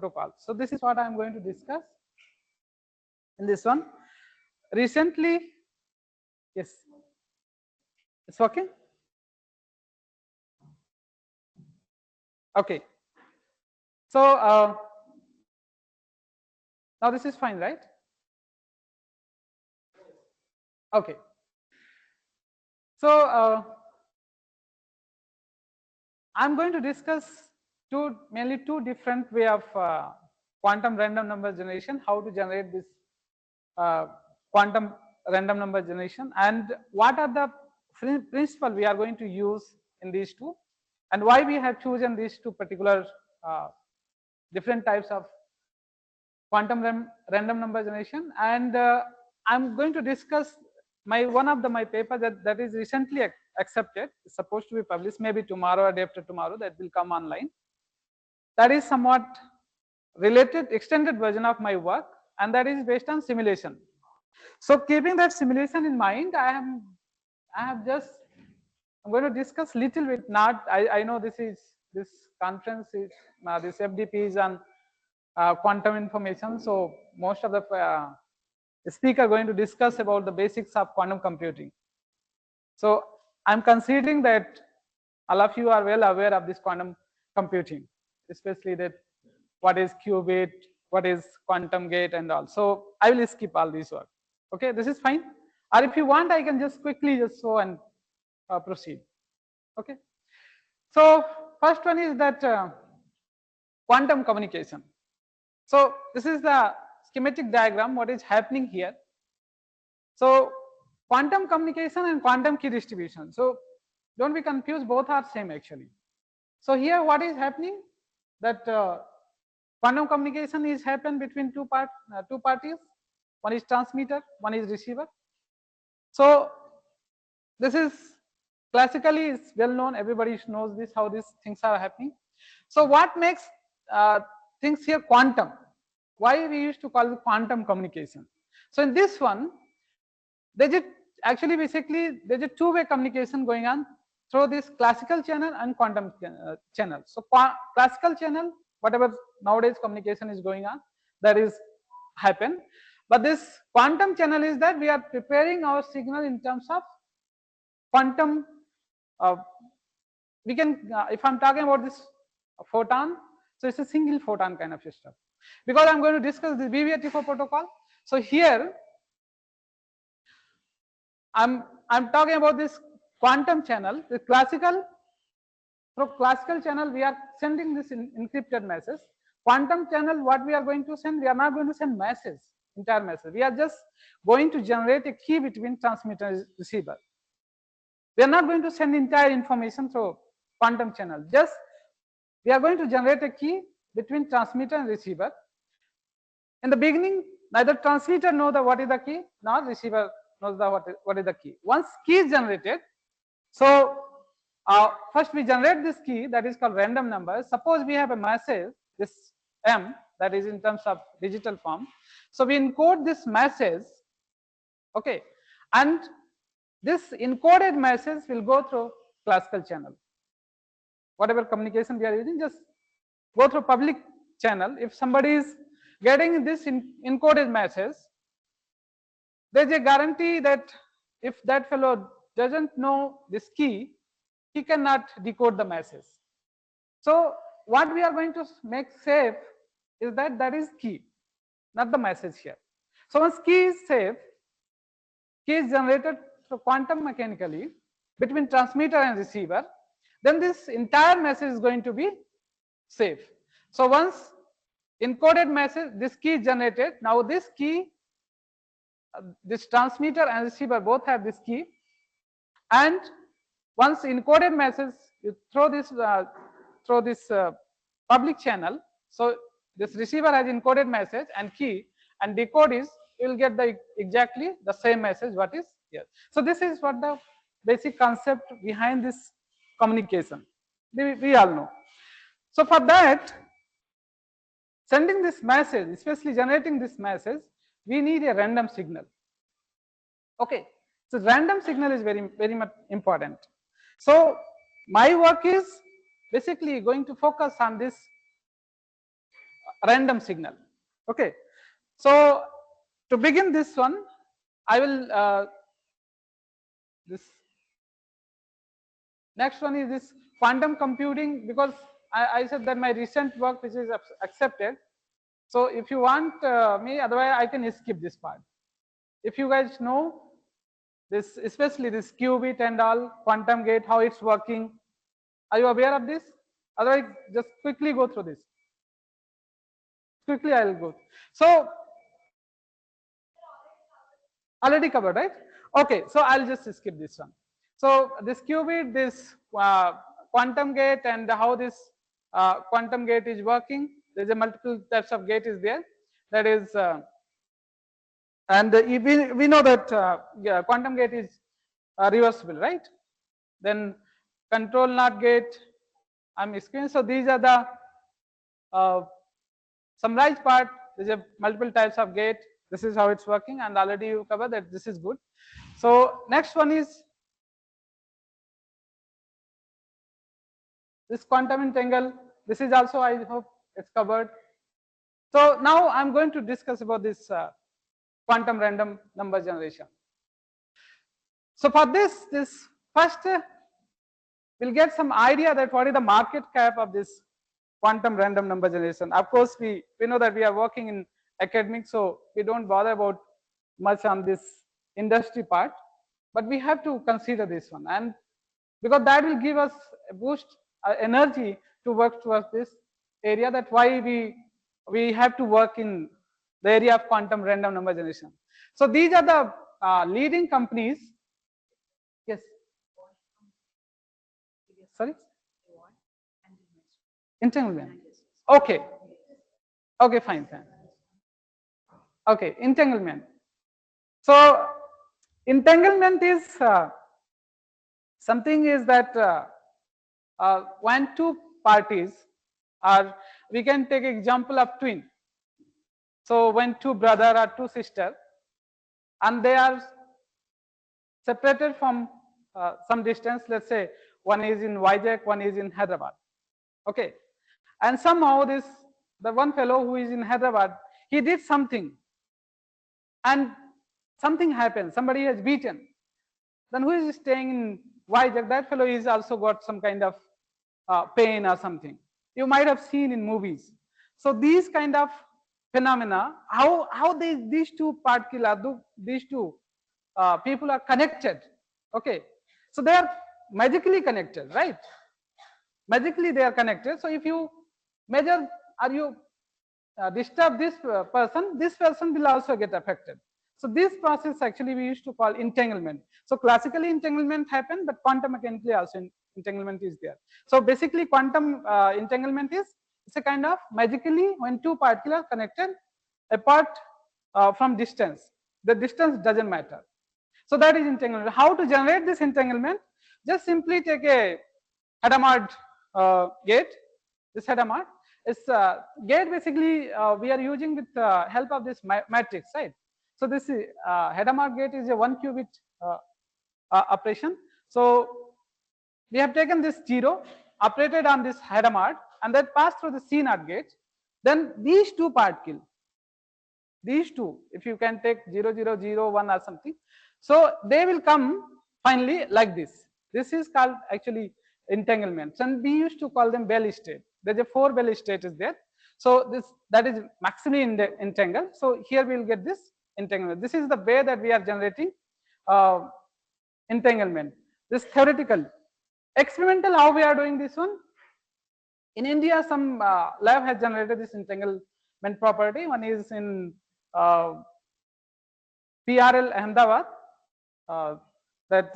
protocol. So this is what I am going to discuss in this one. Recently, yes, it's working. Okay. So now this is fine, right? Okay. So I'm going to discuss mainly two different way of quantum random number generation, how to generate this quantum random number generation, and what are the principle we are going to use in these two, and why we have chosen these two particular different types of quantum random number generation. And I'm going to discuss one of my paper that is recently accepted. It's supposed to be published maybe tomorrow or day after tomorrow, that will come online. That is somewhat related extended version of my work, and that is based on simulation. So keeping that simulation in mind, I'm going to discuss little bit. Not I know this conference is this FDP is on quantum information, so most of the speaker are going to discuss about the basics of quantum computing. So I'm considering that all of you are well aware of this quantum computing, especially that what is qubit, what is quantum gate, and all. So I will skip all this work. Okay, this is fine. Or if you want, I can just quickly just show and proceed. Okay. So first one is that quantum communication. So this is the schematic diagram, what is happening here. So quantum communication and quantum key distribution. So don't be confused, both are same actually. So here what is happening, that quantum communication is happen between two parties. One is transmitter, one is receiver. So this is classically is well known, everybody knows this, how these things are happening. So what makes things here quantum? Why we used to call it quantum communication? So in this one, there's a two-way communication going on through this classical channel and quantum channel. So classical channel, whatever nowadays communication is going on, that is happen. But this quantum channel is that we are preparing our signal in terms of quantum. We can, if I'm talking about this photon, so it's a single photon kind of system. Because I'm going to discuss the BBRT4 protocol. So here I'm talking about this quantum channel. The through classical channel we are sending this encrypted message. Quantum channel, what we are going to send, we are not going to send message, entire message. We are just going to generate a key between transmitter and receiver. We are not going to send entire information through quantum channel. Just we are going to generate a key between transmitter and receiver. In the beginning, neither transmitter knows what is the key, nor receiver knows what is the key. Once key is generated, so first we generate this key, that is called random number. Suppose we have a message, this M, that is in terms of digital form. So we encode this message, okay, and this encoded message will go through classical channel. Whatever communication we are using, just go through public channel. If somebody is getting this encoded message, there is a guarantee that if that fellow doesn't know this key, he cannot decode the message. So what we are going to make safe is that is key, not the message here. So once key is safe, key is generated through quantum mechanically between transmitter and receiver, then this entire message is going to be safe. So once encoded message, this key is generated. Now this key, this transmitter and receiver both have this key, and once encoded message, you throw this public channel. So this receiver has encoded message and key, and decode is, you will get exactly the same message what is here. So this is what the basic concept behind this communication. We all know. So for that, sending this message, especially generating this message, we need a random signal. Okay, so random signal is very much important. So my work is basically going to focus on this random signal. Okay, so to begin this one, I will this next one is this quantum computing, because I said that my recent work which is accepted. So if you want me, otherwise I can skip this part. If you guys know this, especially this qubit and all, quantum gate, how it's working, are you aware of this? Otherwise, just quickly go through this. Quickly I will go. So already covered, right? Okay, so I'll just skip this one. So this qubit, this quantum gate, and how this quantum gate is working. There's a multiple types of gate is there. That is, and we know that yeah, quantum gate is reversible, right? Then control NOT gate, I'm skipping. So these are the summarized part. There's a multiple types of gate. This is how it's working, and already you covered that. This is good. So next one is this quantum entangle. This is also, I hope it's covered. So now I'm going to discuss about this quantum random number generation. So for this first we'll get some idea that what is the market cap of this quantum random number generation. Of course, we know that we are working in academics, so we don't bother about much on this industry part, but we have to consider this one, and because that will give us a boost energy to work towards this area. That why we have to work in the area of quantum random number generation. So these are the leading companies. Yes. Sorry. Entanglement. Okay. Okay, fine. Okay, entanglement. So entanglement is something is that when two parties are, we can take example of twin. So when two brother or two sister, and they are separated from some distance, let's say one is in Vizag, one is in Hyderabad. Okay, and somehow the one fellow who is in Hyderabad, he did something, and something happened, somebody has beaten. Then who is staying in Vizag, that fellow is also got some kind of pain or something. You might have seen in movies. So these kind of phenomena, how these two these two people are connected. Okay, so they are magically connected, right? Magically they are connected. So if you measure, are you disturb this person will also get affected. So this process actually we used to call entanglement. So classically entanglement happened, but quantum mechanically also entanglement is there. So basically quantum entanglement is, it's a kind of magically when two particles are connected apart from distance. The distance doesn't matter. So that is entanglement. How to generate this entanglement? Just simply take a Hadamard gate. This Hadamard is gate basically we are using with help of this matrix, right? So this Hadamard gate is a 1 qubit operation. So we have taken this 0, operated on this Hadamard, and then passed through the C0 gate. Then these two particles, these two, if you can take 0, 0, 0, 1 or something, so they will come finally like this. This is called actually entanglements, and we used to call them Bell state. There's a 4 Bell state is there. So that is maximally entangled. So here we will get this entanglement. This is the way that we are generating entanglement. This theoretical. Experimental, how we are doing this one? In India, some lab has generated this entanglement property. One is in PRL Ahmedabad. That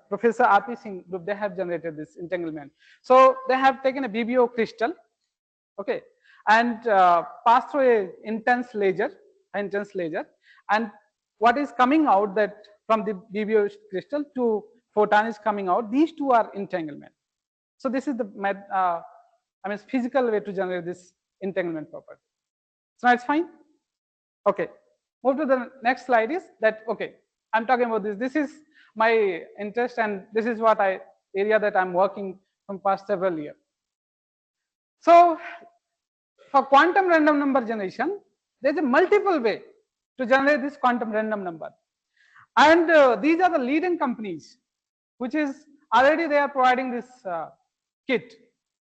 Professor R.P. Singh group, they have generated this entanglement. So they have taken a BBO crystal, okay, and passed through a intense laser, and what is coming out, that from the BBO crystal to photon is coming out. These two are entanglement. So this is the physical way to generate this entanglement property. So now it's fine. Okay, move to the next slide. Is that okay? I'm talking about this. This is my interest, and this is what area that I'm working from past several years. So for quantum random number generation, there's a multiple way to generate this quantum random number. And these are the leading companies, which is already they are providing this kit.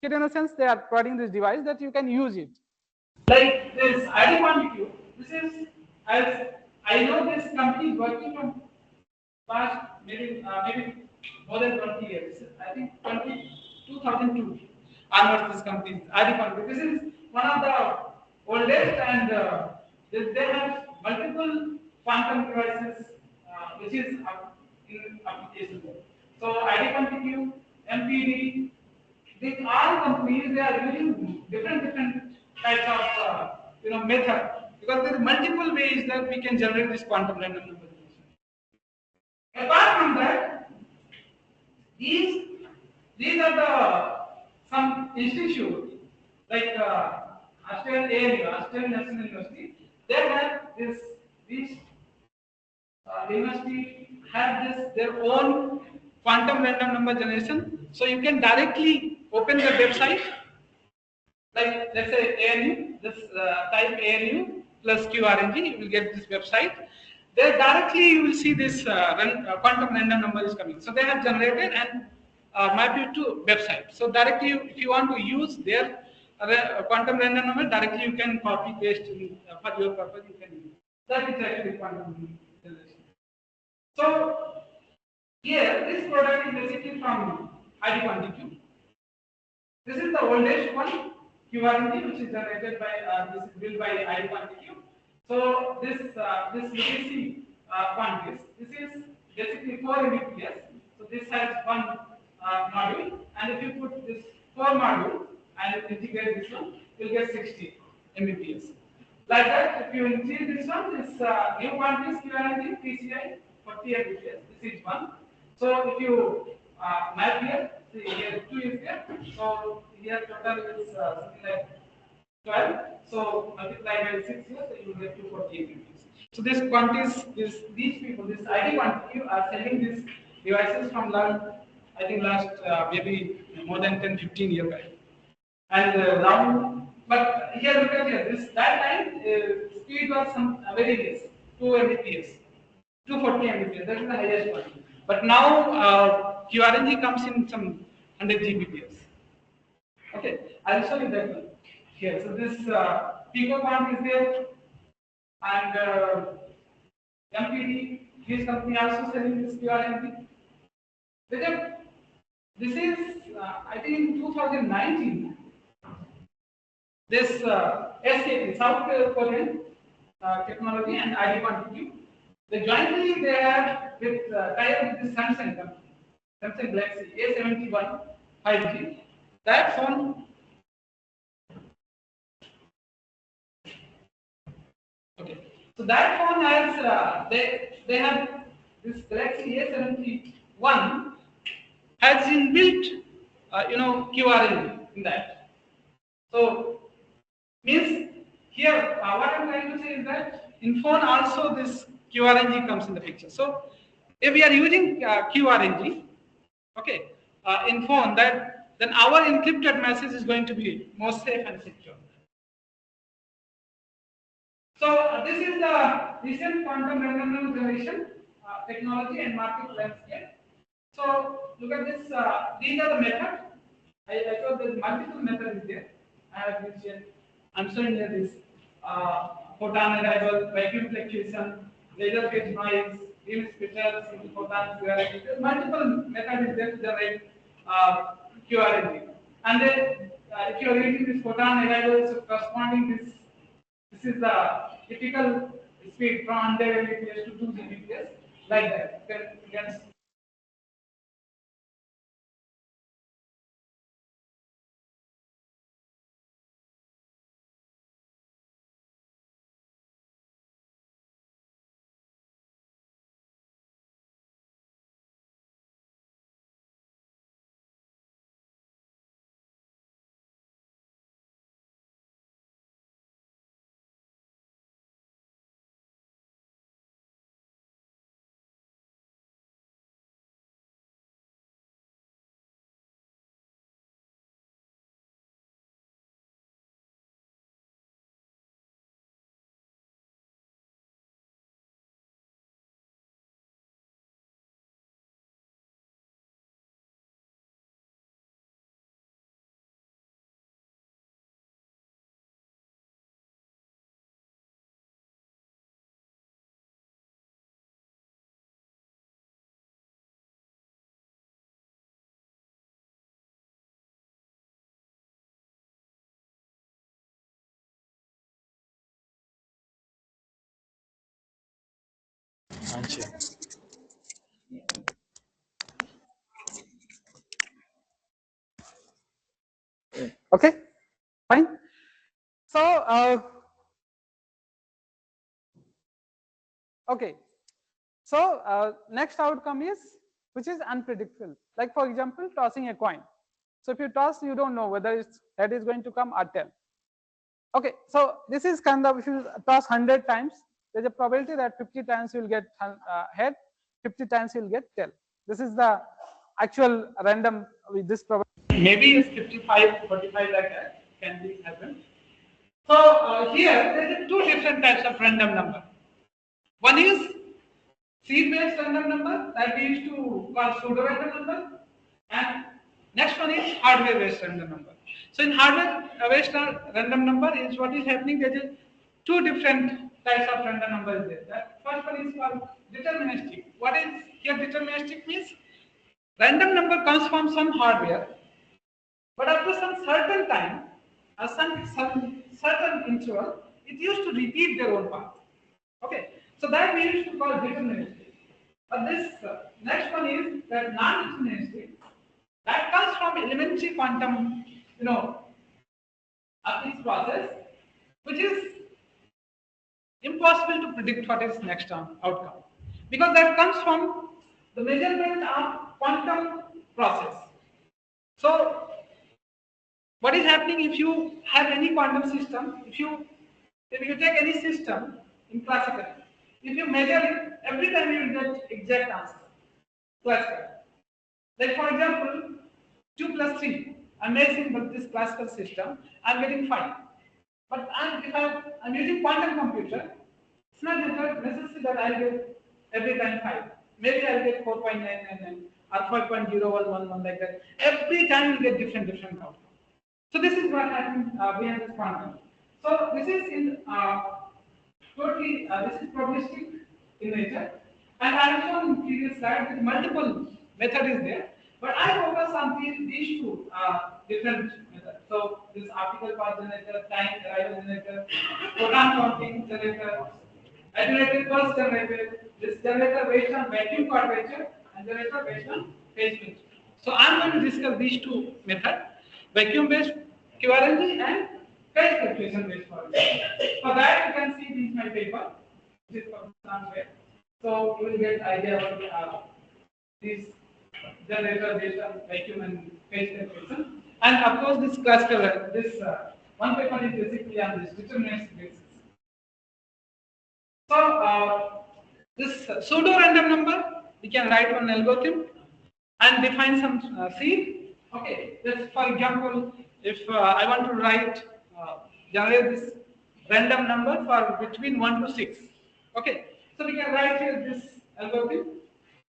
Kit in a sense, they are providing this device that you can use it. Like this ID quantity, this is, as I know this company is working from past maybe more than 20 years. I think 2002 onwards this company ID quantity. This is one of the oldest, and they have multiple quantum devices which is in application. So ID quantity, MPD, these all companies they are using different types of method, because there are multiple ways that we can generate this quantum random number. Apart from that, these these are the some institute like Australian ANU, Australian National University. They have this these university have this their own quantum random number generation. So you can directly open the website, like let's say ANU, this type ANU plus QRNG, you will get this website. There directly you will see this quantum random number is coming. So they have generated and mapped it to website. So directly, if you want to use their quantum random number, directly you can copy paste for your purpose. You can use that is actually quantum generation. So here this product is basically from ID Quanticube. This is the oldest one, QRNT, which is generated by this is built by ID Quanticube. So this legacy quantities, this is basically 4 Mbps. So this has one module, and if you put this 4 modules and you integrate this one, you'll get 60 Mbps. Like that, if you increase this one, this new quantities QRNT PCI 40 Mbps. This is one. So if you map here, see here 2 is here. So here total is something like 12. So multiply by 6 here, so you will get 240 Mbps. So this quantities, these people, this ID quantity are selling these devices from I think last maybe more than 10-15 years back. And now, but here look at here, this that time speed was some very less, 2 Mbps, 240 Mbps. That is the highest one. But now QRNG comes in some 100 Gbps. Okay, I'll show you that one here. So this Pico quant is there, and MPD, this company also selling this QRNG. This is I think in 2019. This SKT, South Korean technology, and ID Quanticube, they jointly they have with tie-up with the Samsung company, Samsung Galaxy A71 5G. That phone, okay. So that phone has they have this Galaxy A71 has inbuilt QRNG in that. So means here what I'm trying to say is that in phone also this QRNG comes in the picture. So if we are using QRNG, okay, in phone, that then our encrypted message is going to be more safe and secure. So this is the recent quantum random number generation technology and market landscape. So look at this. These are the methods. I thought there's multiple methods there. I have mentioned. I'm showing here this photon arrival, vacuum fluctuation, laser phase noise, beam splitter, simple photons, QRNG. Multiple methods is there to generate QRNG. And then if you are using this photon arrival, so corresponding this is the typical speed from 100 Mbps to 2 Gbps, like that. You can Okay, fine. So, okay. So, next outcome is which is unpredictable. Like for example, tossing a coin. So if you toss, you don't know whether it's head is going to come or tail. Okay, so this is kind of, if you toss 100 times, there's a probability that 50 times you'll get head, 50 times you'll get tail. This is the actual random with this probability. Maybe it's 55, 45 like that can be happen. So here there are two different types of random number. One is seed-based random number that we used to call pseudo-random number, and next one is hardware-based random number. So in hardware-based random number is what is happening. There is two different types of random numbers there. That first one is called deterministic. What is here deterministic means? Random number comes from some hardware, but after some certain time, some certain interval, it used to repeat their own path. Okay, so that we used to call deterministic. But this next one is that non-deterministic. That comes from elementary quantum, of this process, which is impossible to predict what is next outcome, because that comes from the measurement of quantum process. So what is happening if you have any quantum system? If you take any system in classical, if you measure it, every time you will get exact answer. Classical. Like for example, 2 plus 3. I'm measuring with this classical system, I'm getting 5. But if I'm using quantum computer, it's not necessary that I'll get every time 5. Maybe I'll get 4.999 or 5.0111 like that. Every time you get different outcome. So this is what happens behind this quantum. So this is in totally this is probabilistic in nature, and I have shown in previous slide that multiple method is there, but I focus on these two different methods. So this optical path generator, time arrival generator, photon counting generator, attenuated pulse generator, this generator based on vacuum quadrature and generator based on phase shift. So I am going to discuss these two methods, vacuum based QRNG and phase fluctuation based quadrature. For that you can see this is my paper, which is published on web. So you will get idea about this generator based on vacuum and phase fluctuation. And of course this classical, this one paper is basically on this deterministic basis. So this pseudo-random number, we can write one algorithm and define some seed. Okay, just for example, if I want to write, generate this random number for between 1 to 6. Okay, so we can write here this algorithm,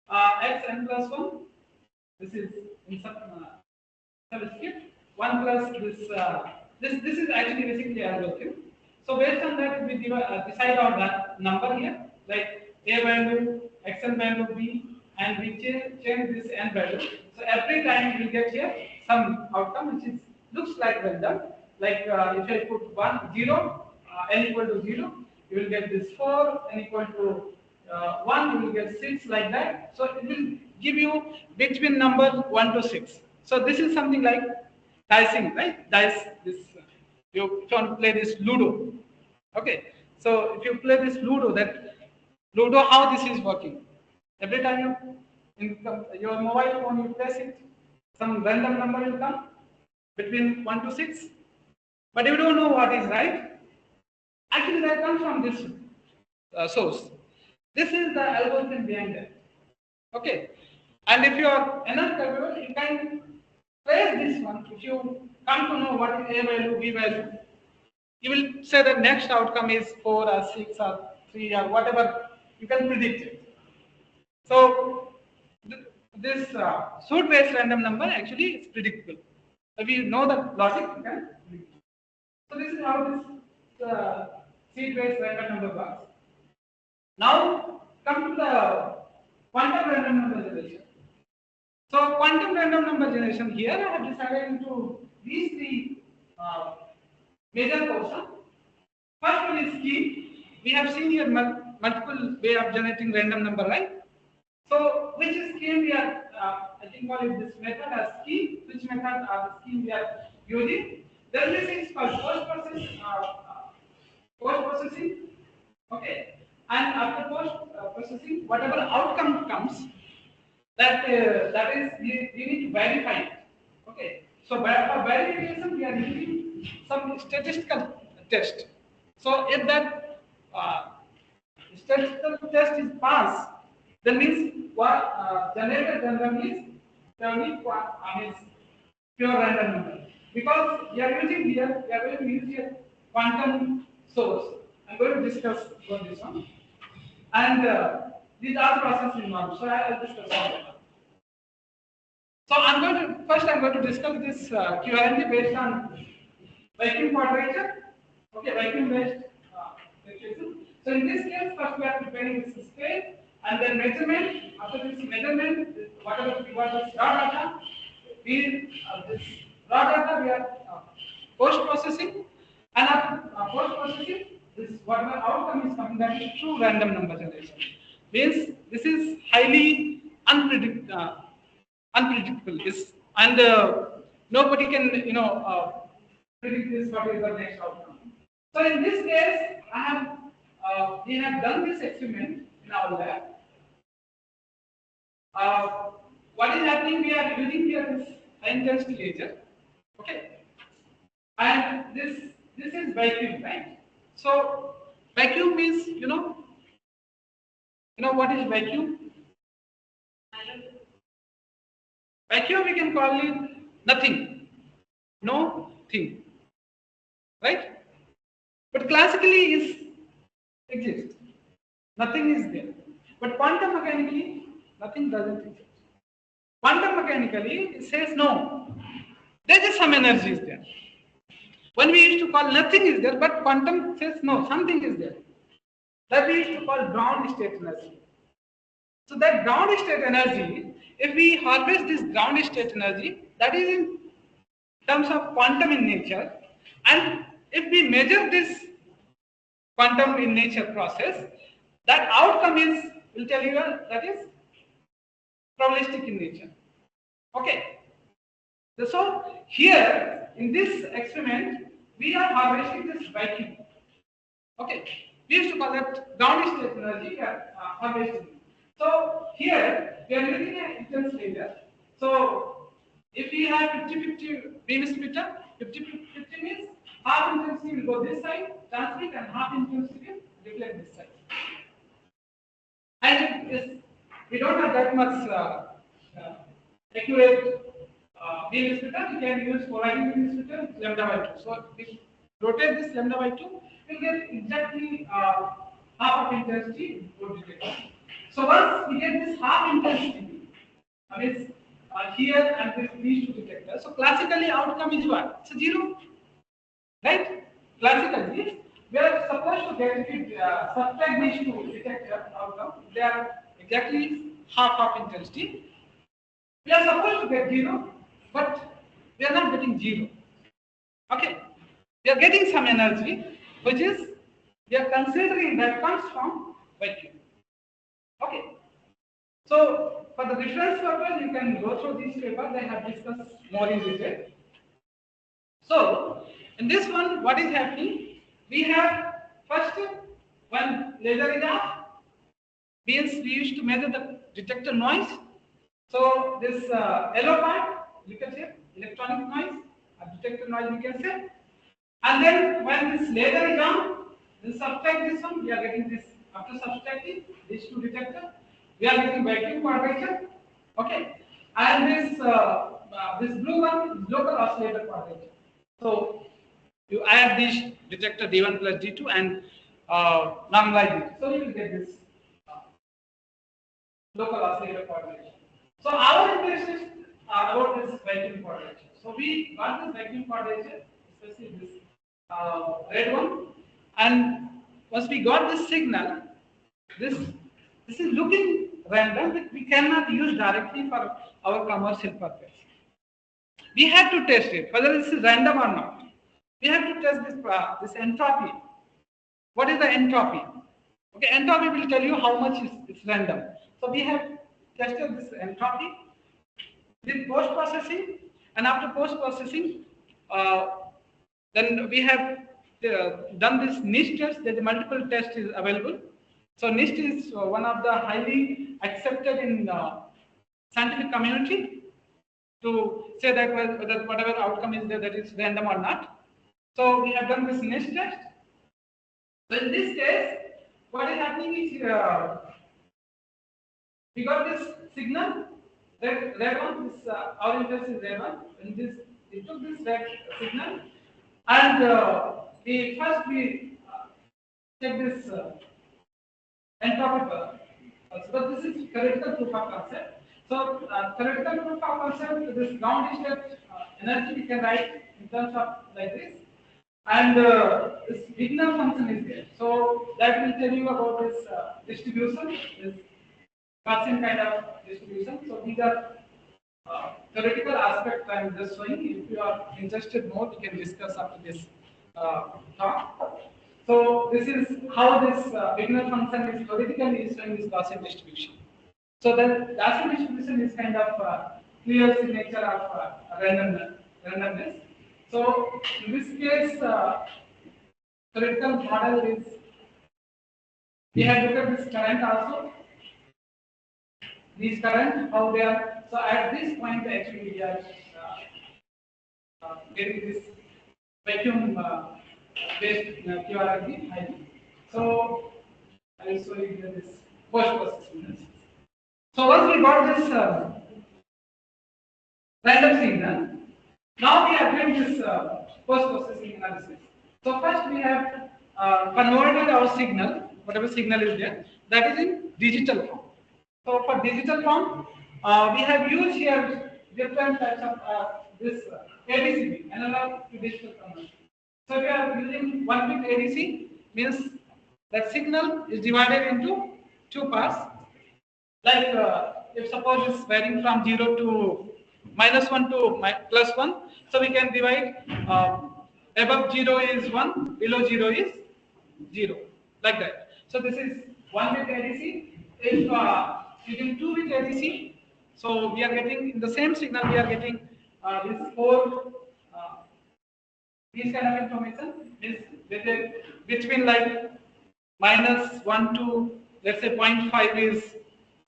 xn plus 1. This is in subscript 1 plus this. This is actually basically algorithm. So based on that, we decide on that number here, like a value, xn value, b, and we change this n value. So every time we get here some outcome which is looks like random. Like if I put 1, 0, n equal to 0, you will get this 4, n equal to 1, you will get 6 like that. So it will give you between number 1 to 6. So this is something like dicing, right? Dice this. You want to play this Ludo. Okay. So if you play this Ludo, how this is working? Every time you in your mobile phone you press it, some random number will come between 1 to 6, but you don't know what is right. Actually, that comes from this source. This is the algorithm behind it. Okay, and if you are enough capable, you can trace this one. If you come to know what is a value, b value, you will say that next outcome is 4 or 6 or 3 or whatever. You can predict it. So this suit-based random number actually is predictable. If you know the logic, you can predict. So this is how this seed-based random number works. Now come to the quantum random number generation. So quantum random number generation, here I have decided into these three major portions. First one is key. We have seen here multiple way of generating random number, right? So which scheme we are, I think call it this method as scheme, which method or the scheme we are using. Then this is called post processing, okay, and after post processing, whatever outcome comes, that is we need to verify it, okay. So for verification we are using some statistical test. So if that statistical test is passed, then means what generated random is means pure random number. Because we are using here, we are going to use here quantum source. I'm going to discuss about this one. And these are processes involved. So I will discuss all of them. So I'm going to discuss this QRNT based on vacuum quadrature. Okay, vacuum based equation. So in this case, first we are preparing this scale and then measurement. After this measurement, whatever we got this raw data, this raw data we are post processing, and after post processing, this whatever outcome is coming, that is true random number generation. Means this is highly unpredictable. This and nobody can predict this what is the next outcome. So in this case, we have done this experiment in our lab. What is happening? We are using here this high intensity laser, okay, and this is vacuum, right? So vacuum means what is vacuum? Vacuum we can call it nothing, no thing, right? But classically is exists. Nothing is there. But quantum mechanically, nothing doesn't exist. Quantum mechanically, it says no. There is some energy is there. When we used to call nothing is there, but quantum says no, something is there. That we used to call ground state energy. So that ground state energy, if we harvest this ground state energy, that is in terms of quantum in nature, and if we measure this quantum in nature process, that outcome will tell you that is probabilistic in nature. Okay. So here in this experiment, we are harvesting this vacuum. Okay. We used to call that ground state energy. We are harvesting. So here we are using an intense laser. So if we have 50-50 beam splitter, 50-50 means half intensity will go this side, transmit, and half intensity will reflect this side. And we don't have that much accurate beam splitter. We can use polarizing beam splitter lambda by 2. So we rotate this lambda by 2, we'll get exactly half of intensity would detect. So once we get this half intensity, means here and these two detectors. So classically outcome is what? It's a 0, right? Classically, we are supposed to get subtract these two detector outcome. They are exactly half of intensity. We are supposed to get 0, but we are not getting 0. Okay, we are getting some energy, which is we are considering that comes from vacuum. Okay. So for the reference purpose, you can go through this paper. They have discussed more in detail. So in this one, what is happening? We have first when laser is off, means we used to measure the detector noise. So this yellow part, you can say electronic noise, or detector noise, you can say. And then when this laser is on, then subtract this one, we are getting this. After subtracting these two detectors, we are getting vacuum quadrature, okay, and this blue one is local oscillator quadrature. So you add this detector D1 plus D2 and normalize it, so you will get this local oscillator quadrature. So our interest is about this vacuum quadrature. So we got this vacuum quadrature, especially this red one, and once we got this signal, this is looking random, but we cannot use directly for our commercial purpose. We have to test it whether this is random or not. We have to test this entropy. What is the entropy? Okay, entropy will tell you how much is random. So we have tested this entropy with post processing, and after post processing, uh, then we have done this niche test. That the multiple test is available. So niche is one of the highly accepted in scientific community to say that whether whatever outcome is there, that is random or not. So we have done this niche test. So in this case, what is happening is we got this signal, red one, this orange test is red one, and this we took this red signal, and we check this entropy. So this is theoretical proof of concept. So theoretical proof of concept, this ground state energy we can write in terms of like this, and this Wigner function is there. So that will tell you about this distribution, this Gaussian kind of distribution. So these are theoretical aspects I am just showing. If you are interested more, we can discuss after this talk. So this is how this Wigner function is theoretically showing this Gaussian distribution. So the Gaussian distribution is kind of clear signature of randomness. So in this case, theoretical model is we have looked at this current also. These current, how they are. So at this point, actually, we are getting this vacuum based QRID ID. So I will show you here this post processing. So once we got this random signal, now we are doing this post processing analysis. So first we have converted our signal, whatever signal is there, that is in digital form. So for digital form, we have used here different types of this ADC, analog to digital conversion. So we are using 1-bit ADC, means that signal is divided into two parts. Like if suppose it's varying from 0 to -1 to +1, so we can divide above 0 is 1, below 0 is 0, like that. So this is 1-bit ADC. If using 2-bit ADC, so we are getting in the same signal, we are getting this 4 these kind of information is between like -1 to, let's say, 0.5 is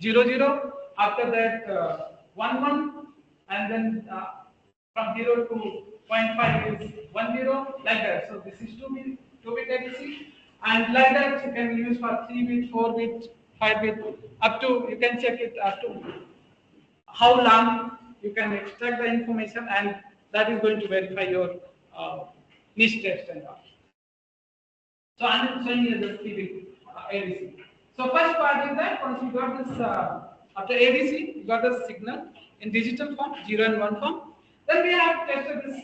0 0. After that 1 1, and then from 0 to 0.5 is 1 0, like that. So this is 2-bit ADC, and like that you can use for 3-bit, 4-bit, 5-bit, up to, you can check it up to how long you can extract the information, and that is going to verify your niche test and all. So I am showing you the TV ADC. So first part is that once you got this after ADC, you got the signal in digital form, 0 and 1 form. Then we have tested this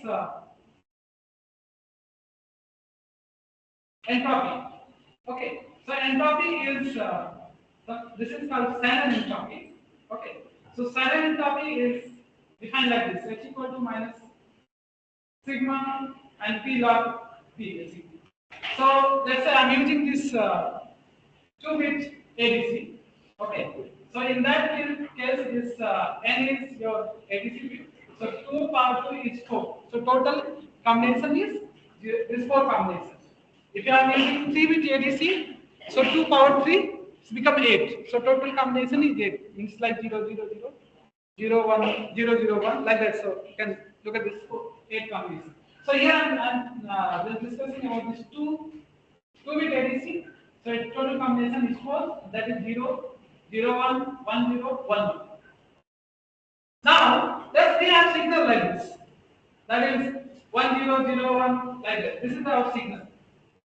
entropy. Okay, so entropy is this is called Shannon entropy. Okay, so Shannon entropy is defined like this: H equal to minus sigma and P log P basically. So let's say I'm using this 2-bit ADC. Okay. So in that case, this n is your ADC bit. So 2 power 2 is 4. So total combination is this 4 combinations. If you are using 3-bit ADC, so 2 power 3 it's become 8. So total combination is 8. Means like 0 0 0, 0 1 0 0 1, like that. So you can look at this 8 combinations. So here I'm discussing about this 2-bit ADC. So its total combination is 4. That is 0 0 1 1 0 1 1. Now let's see our signal like this. That is 1 0 0 1, like that. This is our signal.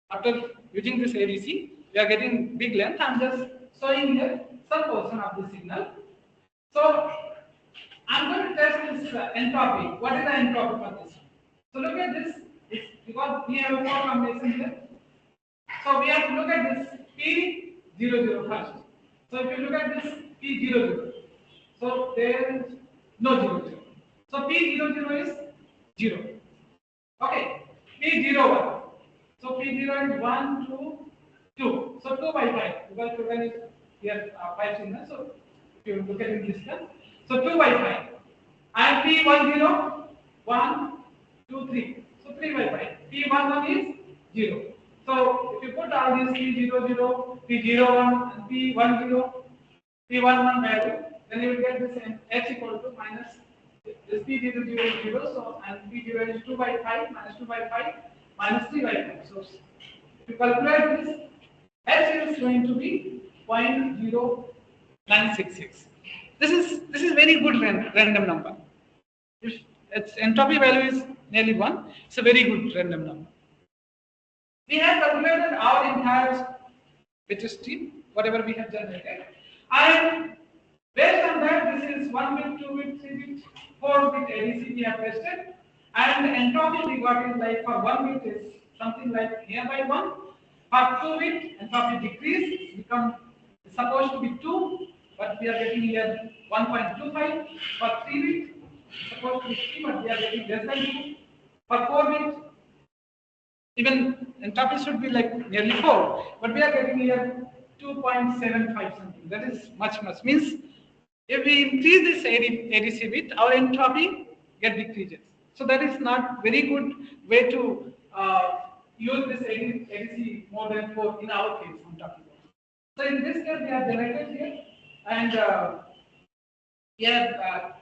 After using this ADC, we are getting big length. I'm just showing here some portion of the signal. So I'm going to test this entropy. What is the entropy for this? So look at this. It's because we have a 4 combination here. So we have to look at this P00 first. So if you look at this P00, so there is no 00. So P00 is 0. Okay. P01. So P0 is 1 2 2. 2. So 2 by 5 because total is here 5 signals. So if you look at it this way, so 2 by 5 and P10 1 2 3. So 3 by 5. P11 is 0. So if you put all these P00, P01 and P10, P11 value, then you will get this H equal to minus this P00 is 0, so and P0 is 2 by 5 minus 2 by 5 minus 3 by 5. So if you calculate this, H is going to be 0.0966. This is very good random number. If its entropy value is nearly 1, it's a very good random number. We have calculated our entire bit stream, whatever we have generated, and based on that, this is 1 bit, 2 bit, 3 bit, 4 bit ADC we have tested, and the entropy we got is like for 1 bit is something like nearby 1. For 2 bit, entropy decrease become supposed to be 2, but we are getting here 1.25. For 3 bit, supposed to be 3, but we are getting less than 2. For 4 bit, even entropy should be like nearly 4, but we are getting here 2.75 something. That is much. Means if we increase this ADC bit, our entropy get decreases. So that is not very good way to use this ADC more than 4 in our case I'm talking about. So in this case we have generated here and we have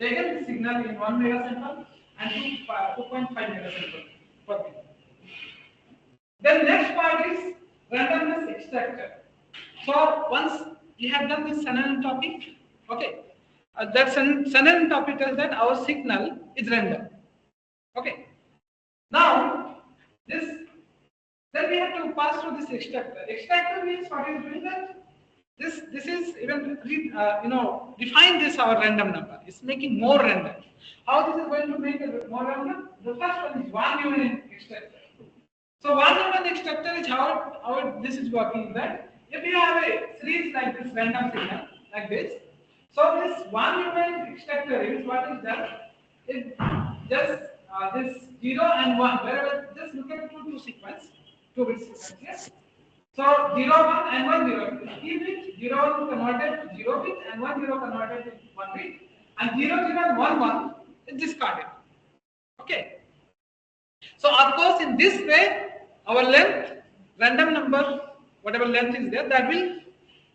taken the signal in 1 megasample and 2.5 megasample per bit. Then next part is randomness extractor. So once we have done this Shannon entropy, okay, that Shannon entropy tells that our signal is random. Okay. Now this, then we have to pass through this extractor. Extractor means what is doing that? This is even define this our random number. It's making more random. How this is going to make it more random? The first one is one Newman extractor. So one Newman extractor is how this is working. That if you have a series like this random signal like this, so this one Newman extractor is what is that? It just this 0 and 1. Wherever just look at two sequence, 2 bit sequence here. So 0 1 and 1 0. Keep it 0 1 converted to 0 bit and 1 0 converted to 1 bit, and 0 0 and 1 1 is discarded. Okay. So of course in this way our length, random number, whatever length is there, that will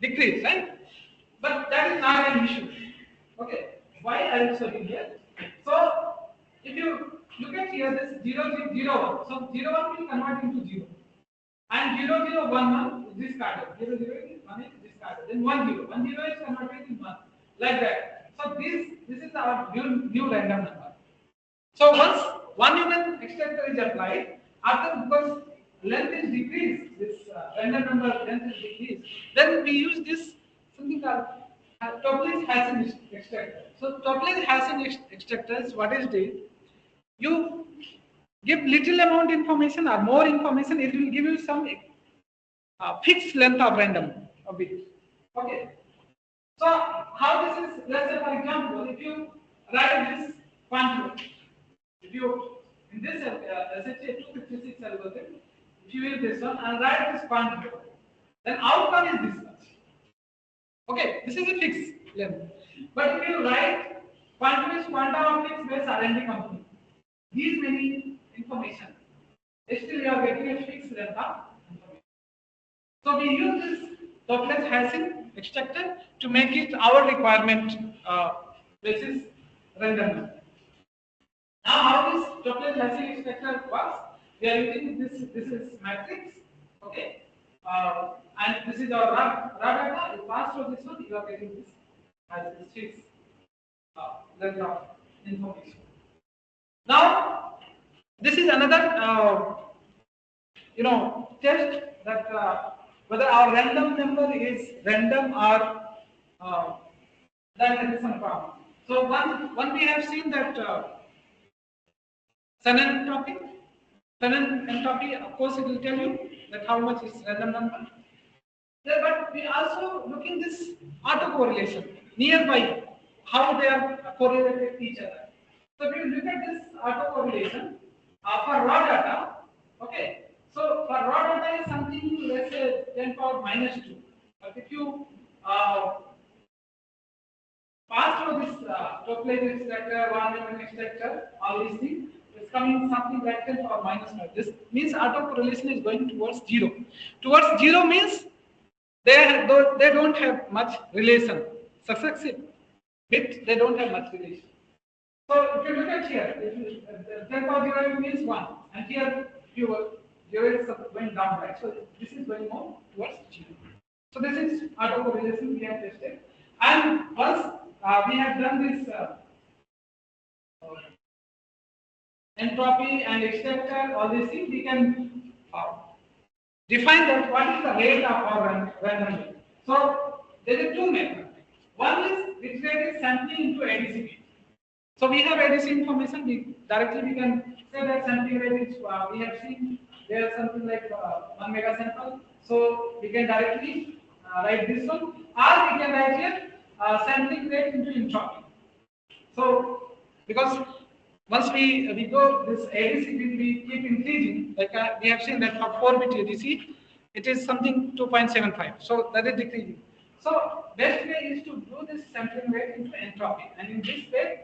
decrease, right? But that is not an issue. Okay. Why I will show you here. So if you look at here this 0 0 0 1, so 0 1 will convert into 0. And 0 0 1 1 is discarded. 0 0 is 1 is discarded. Then 1 0 is converted into 1, like that. So this is our new random number. So once one Newman extractor is applied, after because length is decreased, this random number length is decreased, then we use this something called Topliss-Hasson extractor. So Topliss-Hasson extractors, what is it? You give little amount information or more information, it will give you some fixed length of random of bit. Okay. So how this is? Let's say for example, if you write this quantum, if you in this SHA 256 algorithm, if you use this one and write this quantum, then outcome is this much. Okay, this is a fixed length. But if you write quantum is quantum of fixed base R&D company, these many information, still you are getting a fixed length of information. So we use this Topliss-Hasson extractor to make it our requirement basis random number. Now how this Topliss-Hasson extractor works? We are using this is matrix, okay, and this is our raw data. You pass through this one, you are getting this as this fixed length of information. Now this is another test that whether our random number is random or that is some problem. So one we have seen that Shannon entropy, of course it will tell you that how much is random number. Yeah, but we also looking this autocorrelation nearby, how they are correlated with each other. So if you look at this autocorrelation for raw data, okay. So for raw data is something, let's say power -2. But if you pass through this topology extractor, one extractor, all these things, it's coming something like 10 power -5. This means autocorrelation is going towards 0. Towards 0 means they don't have much relation. Successive bit, they don't have much relation. So if you look at here, if you, 10 power 0 means 1, and here you 0 is going down, right? So this is going more towards 0. So this is autocorrelation we have tested, and once we have done this entropy and extractor, all these things, we can define that what is the rate of our random. So there are two methods. One is which rate is sampling into ADC bit. So we have ADC information. We can say that sampling rate is we have seen there is something like 1 mega sample. So we can directly write this one, or we can write here sampling rate into entropy. So because once we go this ADC bit, we keep increasing. Like we have seen that for 4-bit ADC, it is something 2.75. So that is decreasing. So best way is to do this sampling rate into entropy, and in this way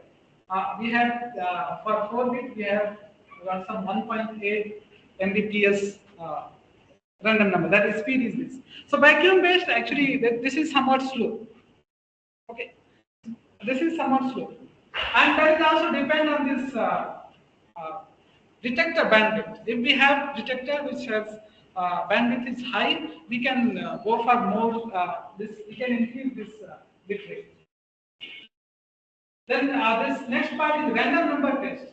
we have for 4-bit we have got some 1.8 Mbps random number. That is speed is this. So vacuum based actually this is somewhat slow. Okay, this is somewhat slow, and that is also depend on this detector bandwidth. If we have detector which has bandwidth is high, we can go for more. We can increase this bit rate. Then this next part is random number test.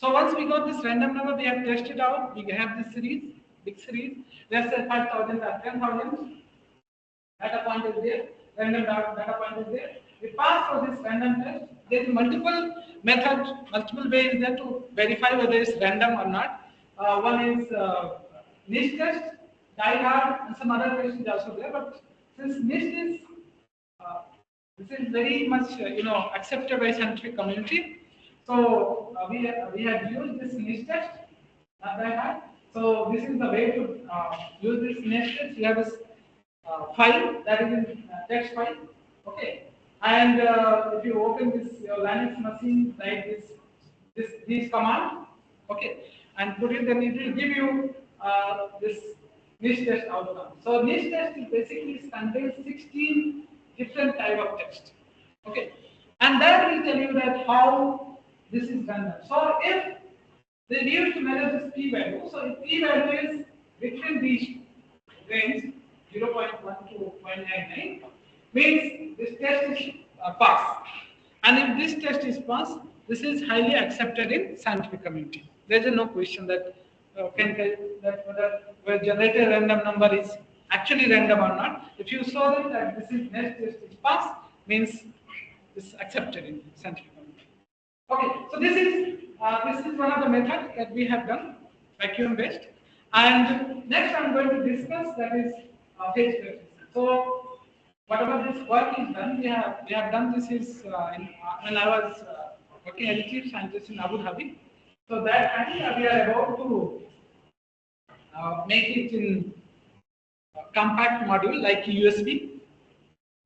So once we got this random number, we have tested out. We have this series, big series. Let's say 5,000 or 10,000. Data point is there. Random data point is there. We pass through this random test. There is multiple methods, multiple ways there to verify whether it's random or not. One is niche test, die-hard, and some other tests is also there. But since niche is this is very much accepted by scientific community, so we have used this niche test, not die-hard. So this is the way to use this niche test. You have this file that is in text file, okay, and if you open this your Linux machine, write this command, okay, and put it, then it will give you this niche test outcome. So niche test is basically contains 16 different type of text, okay, and that will tell you that how this is done. So if they need to measure this p-value, so if p-value is between these range 0.1 to 0.99, means this test is passed, and if this test is passed, this is highly accepted in scientific community. There is no question that whether generated random number is actually random or not. If you saw that this is next test is passed, means this is accepted in scientific community. Okay, so this is one of the methods that we have done, vacuum based. And next I'm going to discuss that is phase fluctuation. So whatever this work is done, we have done this is when I was working as a chief scientist in Abu Dhabi. So that time we are about to make it in compact module like USB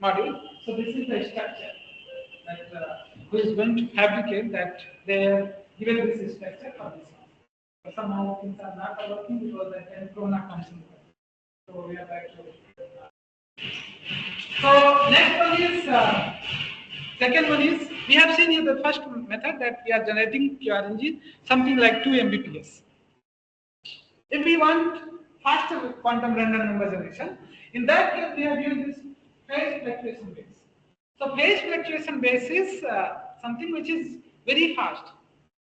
module. So this is the structure that who is going to fabricate that they have given this structure for this one. But somehow things are not working because then Corona comes in. So we are back to So next one is second one is we have seen here the first method that we are generating QRNG something like 2 Mbps. If we want faster quantum random number generation, in that case we have used this phase fluctuation base. So phase fluctuation base is something which is very fast.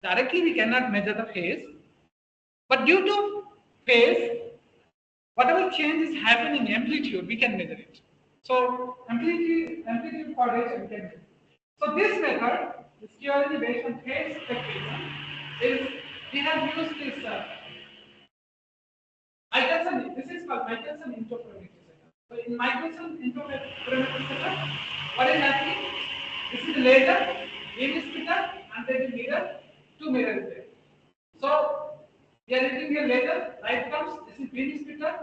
Directly we cannot measure the phase, but due to phase, whatever change is happening in amplitude, we can measure it. So amplitude for rate we can measure. So this method is purely based on phase fluctuation. We have used this Michelson. This is called Michelson interferometer setup. So in Michelson interferometer setup, what is happening? This is the laser, beam splitter, and there is mirror. Two mirrors there. So we are hitting a laser, light comes. This is beam splitter.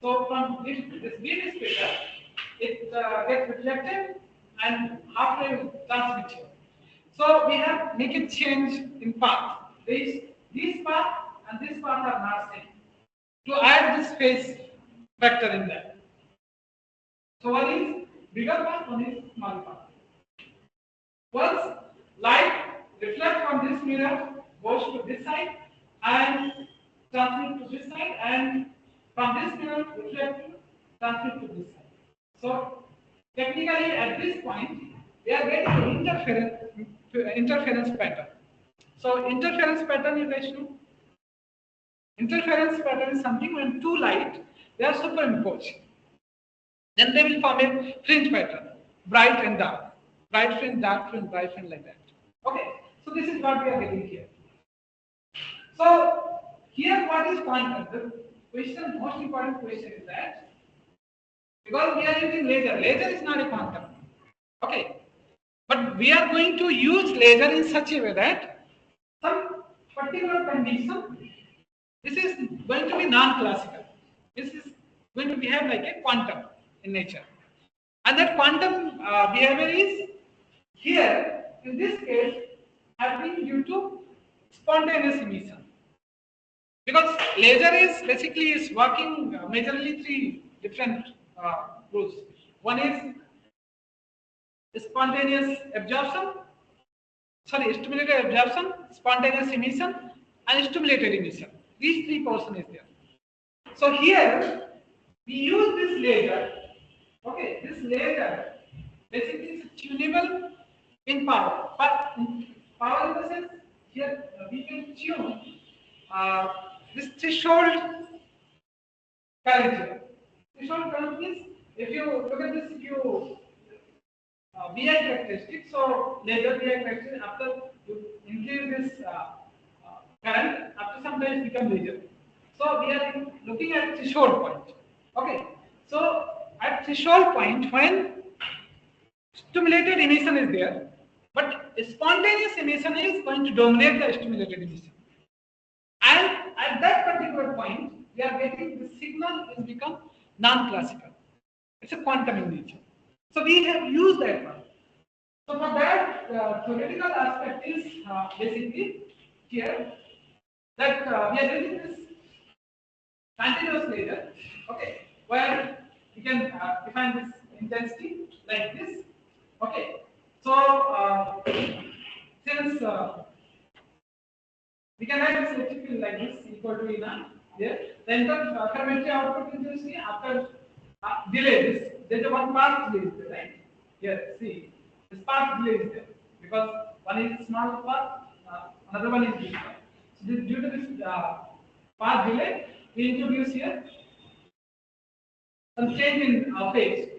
So from this beam splitter, it gets reflected and halfway will transmit here. So we have make it change in path. These path and this path are not same. To add this phase vector in that. So one is bigger path, one is small path. Once light reflects from this mirror, goes to this side and transmit to this side, and from this mirror reflect transmit to this side. So technically at this point we are getting interference pattern. So interference pattern is actually interference pattern is something when two light they are superimposed. Then they will form a fringe pattern, bright and dark, bright fringe, dark fringe, bright fringe, like that. Okay, so this is what we are getting here. So here, what is quantum? The question, most important question is that because we are using laser, laser is not a quantum. Okay, but we are going to use laser in such a way that some particular condition. This is going to be non-classical. This is going to behave like a quantum in nature. And that quantum behavior is here, in this case, happening due to spontaneous emission. Because laser is basically is working majorly three different rules. One is spontaneous absorption, stimulated absorption, spontaneous emission, and stimulated emission. These three portions is there. So here we use this laser. Okay, this laser basically is tunable in power. But power in the sense here we can tune this threshold current here. Threshold current means if you look at this, if you VI characteristic, so laser VI characteristic after you increase this current, after some time it becomes laser. So we are looking at threshold point. Okay, so at threshold point when stimulated emission is there, but spontaneous emission is going to dominate the stimulated emission. And at that particular point, we are getting the signal is become non-classical. It's a quantum in nature. So we have used that one. So for that, theoretical aspect is basically here that we are using this continuous laser, okay, where we can define this intensity like this, okay. So since we can write this electric field like this equal to ENA there, then the ferrometry output intensity after delay this, there's a one path delay is there, right? Here, see, this path delay is there because one is small path, another one is big path. So this, due to this path delay, we introduce here some change in phase.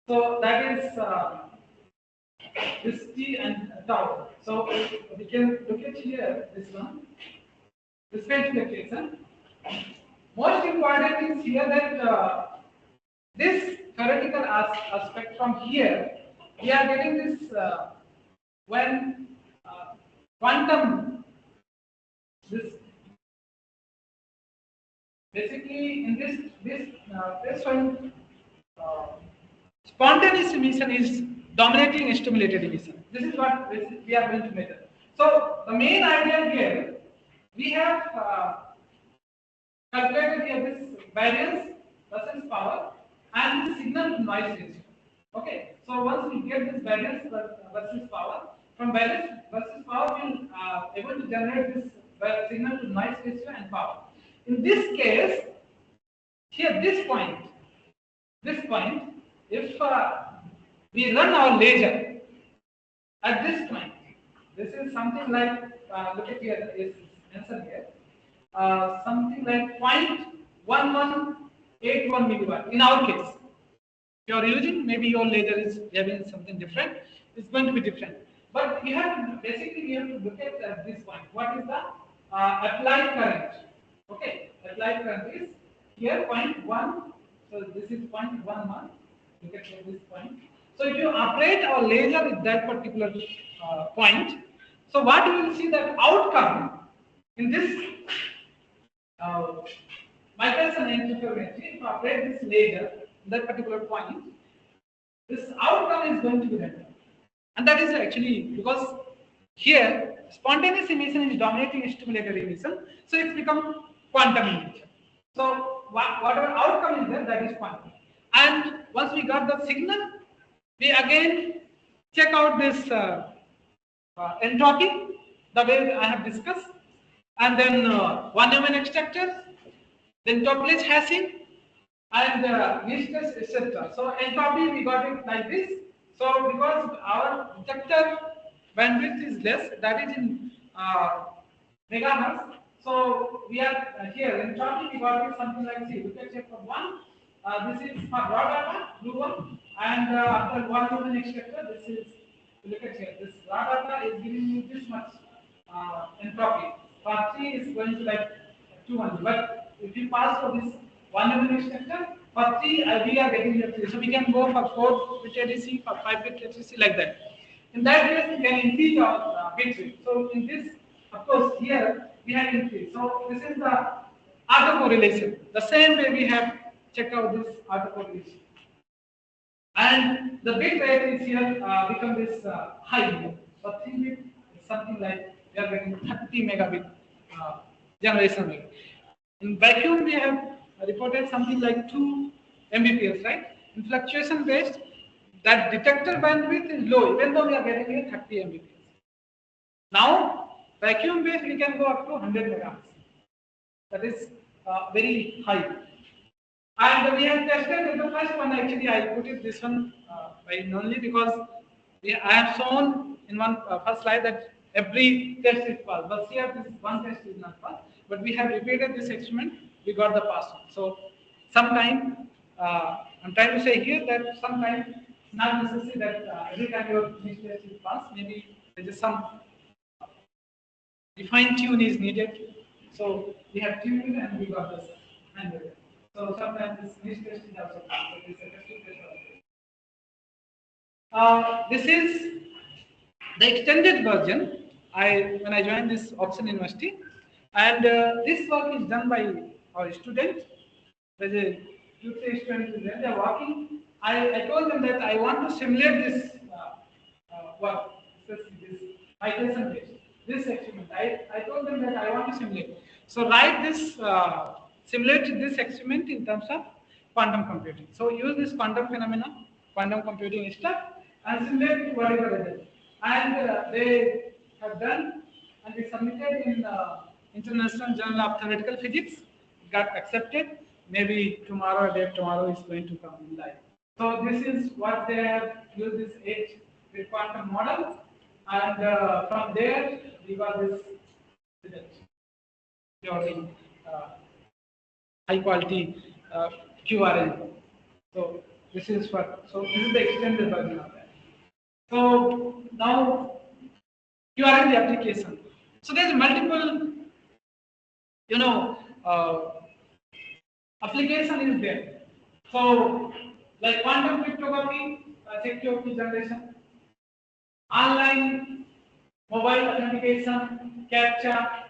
So that is this T and tau. So we can look at here this one, this phase fluctuation. Most important is here that this theoretical aspect from here, we are getting this when quantum, this basically in this one spontaneous emission is dominating stimulated emission. This is what we are going to measure. So the main idea here, we have calculated here this variance versus power and the signal to noise ratio. Okay, so once we get this variance versus power, from variance versus power we will able to generate this signal to noise ratio and power. In this case, here this point, if we run our laser at this point, this is something like look at here is answer here, something like 0.1181 milliwatt in our case. If you are using, maybe your laser is having something different, it's going to be different. But we have basically we have to look at this point. What is the applied current? Okay, applied current is here 0.1. So this is 0.11. Look at this point. So if you operate our laser at that particular point, so what you will see that outcome in this Michelson interferometry, if I operate this laser that particular point, this outcome is going to be random. And that is actually because here spontaneous emission is dominating stimulated emission, so it's become quantum in nature. So whatever outcome is there, that is quantum. And once we got the signal, we again check out this entropy, the way I have discussed, and then one Newman extractor, then Toplish hashing, and Mistress, etc. So entropy we got it like this. So because our detector bandwidth is less, that is in megahertz. So we are here entropy we got it something like, see, look at chapter 1. This is for raw data, blue one, and after one Newman extractor, this is, look at here, this raw data is giving you this much entropy. For 3 is going to like 200, but if you pass for this one Newman extractor, for 3 we are getting the 3. So we can go for 4-bit ADC, for 5-bit ADC, like that. In that case, we can increase our bit rate. So in this, of course, here we have increased. So this is the autocorrelation. The same way we have checked out this autocorrelation. And the bit rate is here become this high. For 3-bit, it's something like we are getting 30 megabit generation rate. In vacuum, we have reported something like 2 Mbps, right? In fluctuation based, that detector bandwidth is low, even though we are getting here 30 Mbps. Now, vacuum based, we can go up to 100 megahertz. That is very high. And we have tested the first one. Actually, I put it this one by only because I have shown in one first slide that every test is passed. But here, this one test is not passed. But we have repeated this experiment. We got the pass one. So, sometime I'm trying to say here that sometimes not necessary that every time your test is passed. Maybe there is some fine tune is needed. So we have tuned and we got this 100. So sometimes this test is also passed. So this is a testing test also. This is the extended version. When I joined this Oxford University, and this work is done by our students. There's a 2-3 students there. They are working. I told them that I want to simulate this work. This migration test. This experiment. I told them that I want to simulate. So write this, simulate this experiment in terms of quantum computing. So use this quantum phenomena, quantum computing stuff, and simulate what is the result. And they have done, and we submitted in International Journal of Theoretical Physics. It got accepted. Maybe tomorrow, day tomorrow is going to come in live. So this is what they have used this H with quantum model, and from there we got this result. Purely high quality QRN. So this is what. So this is the extended version of that. So now QRN the application. So there's multiple, application is there. So like quantum cryptography, security generation, online mobile authentication, captcha,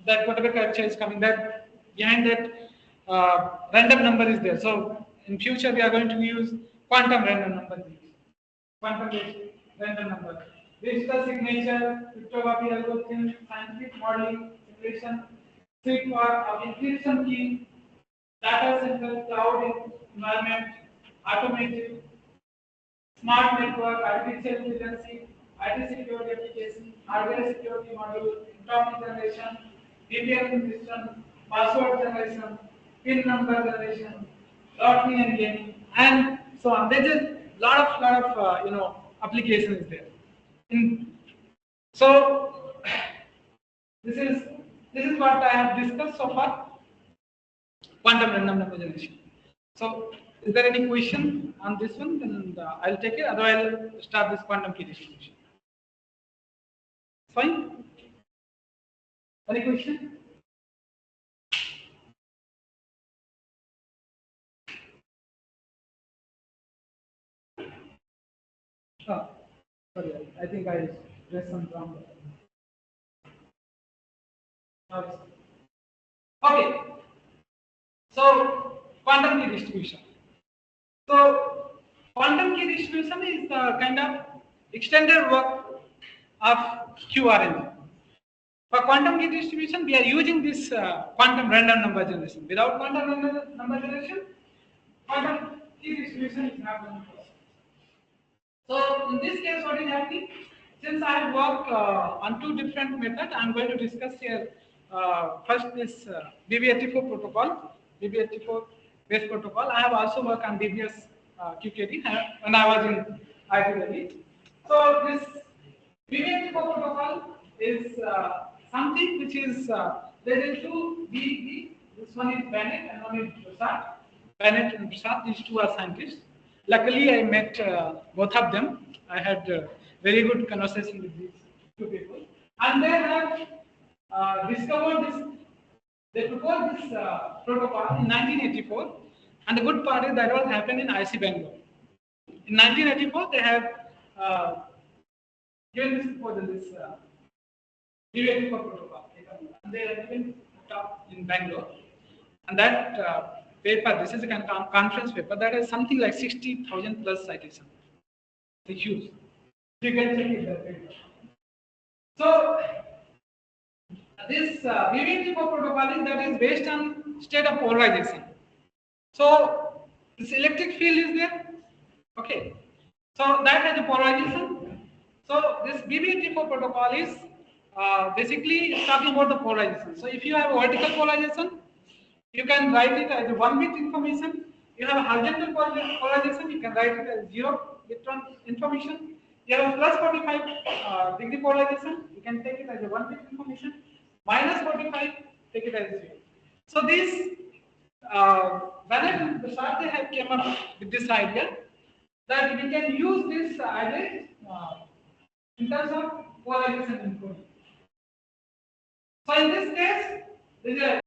that whatever captcha is coming, that behind that random number is there. So in future we are going to use quantum random number, quantum random number, digital signature, cryptography algorithm, scientific modeling, simulation, strict work of encryption key, data center, cloud environment, automated, smart network, artificial intelligence, IT security application, hardware security module, interrupt generation, VPN system, password generation, PIN number generation, lottery and gaming, and so on. There's a lot of applications there. So this is what I have discussed so far. Quantum random number generation. So, is there any question on this one? Then I'll take it. Otherwise, I'll start this quantum key distribution. Fine. Any question? Oh, sorry. I think I pressed some wrong. Okay. So quantum key distribution. So quantum key distribution is the kind of extended work of QRNA. For quantum key distribution, we are using this quantum random number generation. Without quantum random number generation, quantum key distribution is not going to possible. So in this case, what is happening? Since I have worked on two different methods, I am going to discuss here first this BBHT4 protocol, BBHT4 base protocol. I have also worked on BBS QKD when I was in IIT Delhi. So this BBHT4 protocol is something which is there is two BB. This one is Bennett and one is Prasad. Bennett and Prasad, these two are scientists. Luckily, I met both of them. I had very good conversation with these two people, and they have discovered this. They proposed this protocol in 1984, and the good part is that was happened in IC Bangalore. In 1984, they have given this proposal, this BBHT4 protocol, and they have given talk in Bangalore, and that. Paper, this is a kind of conference paper that has something like 60,000 plus citations. It's huge. You can check it that paper. So this BBHT4 protocol is that is based on state of polarization. So this electric field is there. Okay. So that has a polarization. So this BBHT4 protocol is basically talking about the polarization. So if you have a vertical polarization, you can write it as a 1 bit information. You have a horizontal polarization, you can write it as 0 bit information. You have a plus 45 degree polarization, you can take it as a 1 bit information. Minus 45, take it as 0. So this Bennett and Prasad, they have came up with this idea that we can use this idea in terms of polarization information. So in this case, there is a